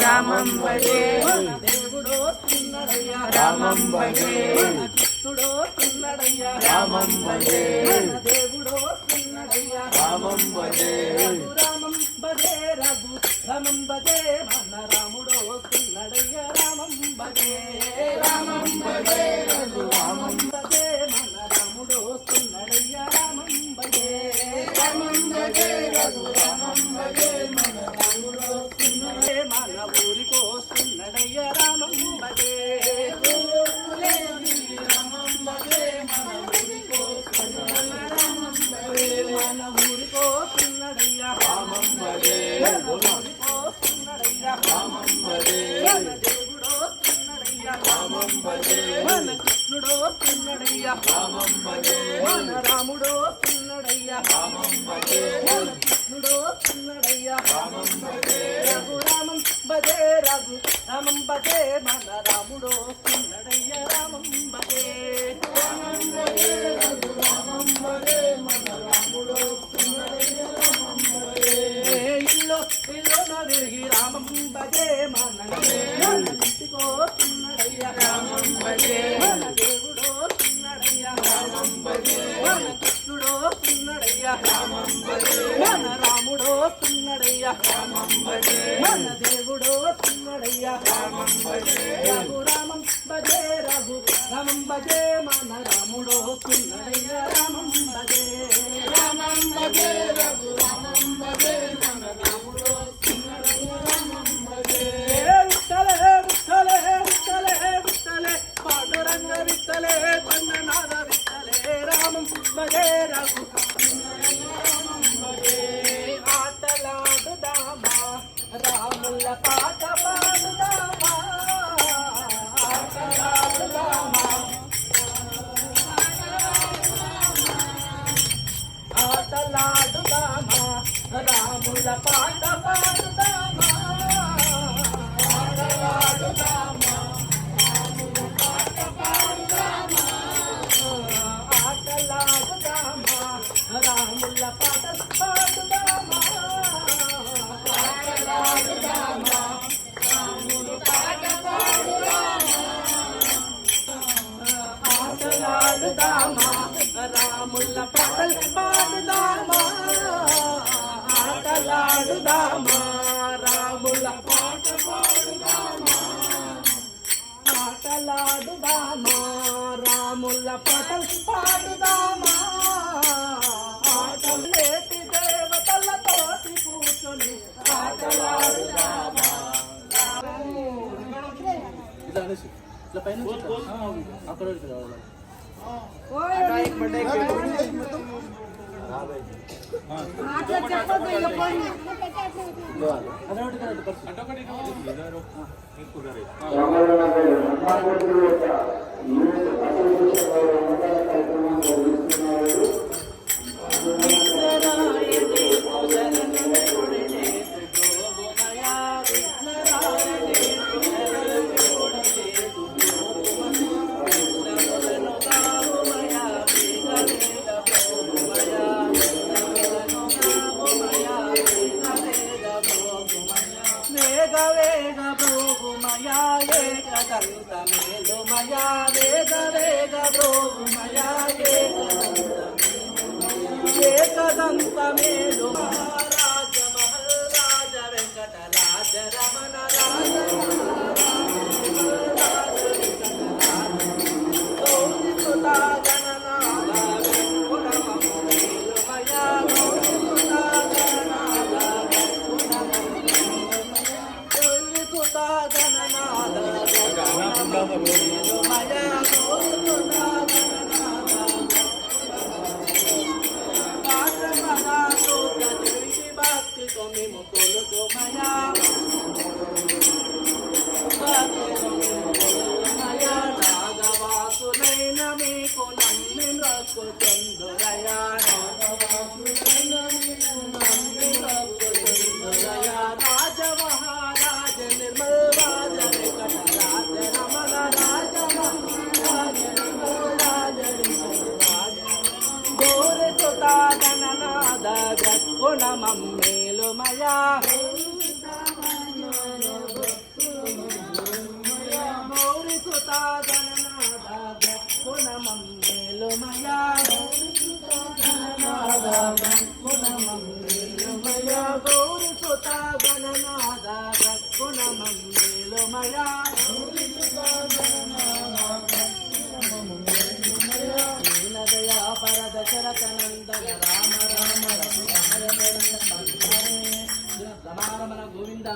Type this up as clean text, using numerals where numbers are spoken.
రామం భజే దేవుడో తిన్నడయ్యా రామం భజే కృష్ణుడో తిన్నడయ్యా రామం భజే దేవుడో తిన్నడయ్యా రామం భజే రామం భజే రఘు రామం భజే మన రాముడో తిన్నడయ్యా రామం భజే రామం భజే రఘు రామం భజే మన రాముడో తిన్నడయ్యా రామం భజే రామం భజే రఘు రామం భజే మన రాముడో మన ఊరికి వస్తున్నడయ్యా రామం భజే రామం భజే మన ఊరికి మన ఊరికి వస్తున్నడయ్యా రామం భజే మన ఊరికి వస్తున్నడయ్యా రామం భజే మన దేవుడో తిన్నడయ్యా రామం భజే మన కృష్ణుడో తిన్నడయ్యా రామం భజే మన రాముడో తిన్నడయ్యా రామం భజే మన కృష్ణుడో తిన్నడయ్యా రామం భజే రఘు రామం భజే రఘు రామం భజే మన రాముడో తిన్నడయ్యా రామం భజే రామం భజే రఘు రామం భజే మన రాముడో తిన్నడయ్యా రామం భజే ఇల్లు తిరిగి రామం భజే మన ఇంటికో తిన్నడయ్యా రామం భజే మన దేవుడో తిన్నడయ్యా రామం భజే మన కృష్ణుడో తిన్నడయ్యా రామం భజే మన రాముడో తిన్నడయ్యా రామం భజే మన దేవుడో తిన్నడయ్యా రామం భజే రఘు రామం భజే రఘు రామం భజే మన రాముడో తిన్నడయ్యా రామం భజే రామం భజే రఘు రామం భజే మన రాముడో తిన్నడయ్యా రామం భజే విఠలే విఠలే విఠలే విఠలే పాండురంగ విఠలే పన్ననాథ విఠలే రామం భజే రఘు ఆటలాడుదామా రాముల పాట పాడుదామా ఆటలాడుదామా ఆటలాడుదామా రాముల పాట పాడుదామా ఆటలాడుదామా ఆటలాడుదామా రాముల పాట పాడుదామా ఆటలాడుదామా రాముల పాట పాడుదామా ఆటలాడుదామా రాముల పాటలు పాడుదామా ఆటలాడుదామా రాముల పాట పాడుదామా ఆటలాడుదామా రాముల పాటలు పాడుదామా ఆటలేటి దేవతలతోటి కూర్చొని ఆటలాడుదామా ఇట్లా పైన అక్కడ వేగ వేగ భోగుమయా ఏకదంత మేలుమయా వేగ వేగ భోగుమయా ఏకదంత మేలు రాజ మహారాజ వెంకటరాజ రమణ రాజ మీకు నమ్మి రక్కు చందురయా రాజ మహారాజ నిర్మల్ రాజ వెంకట రాజ రమణ రాజ మహారాజ నిర్మల్ రాజ గోరి సుతా గణనాద గక్కుణ మమ్మేలు మయా గణనాద గుణమమ్మేలుమయా గౌరి సుత గణనాద గుణమమ్మేలుమయా దీనదయా పరద శరతనందన రామ రామ రమణ రమణ గోవింద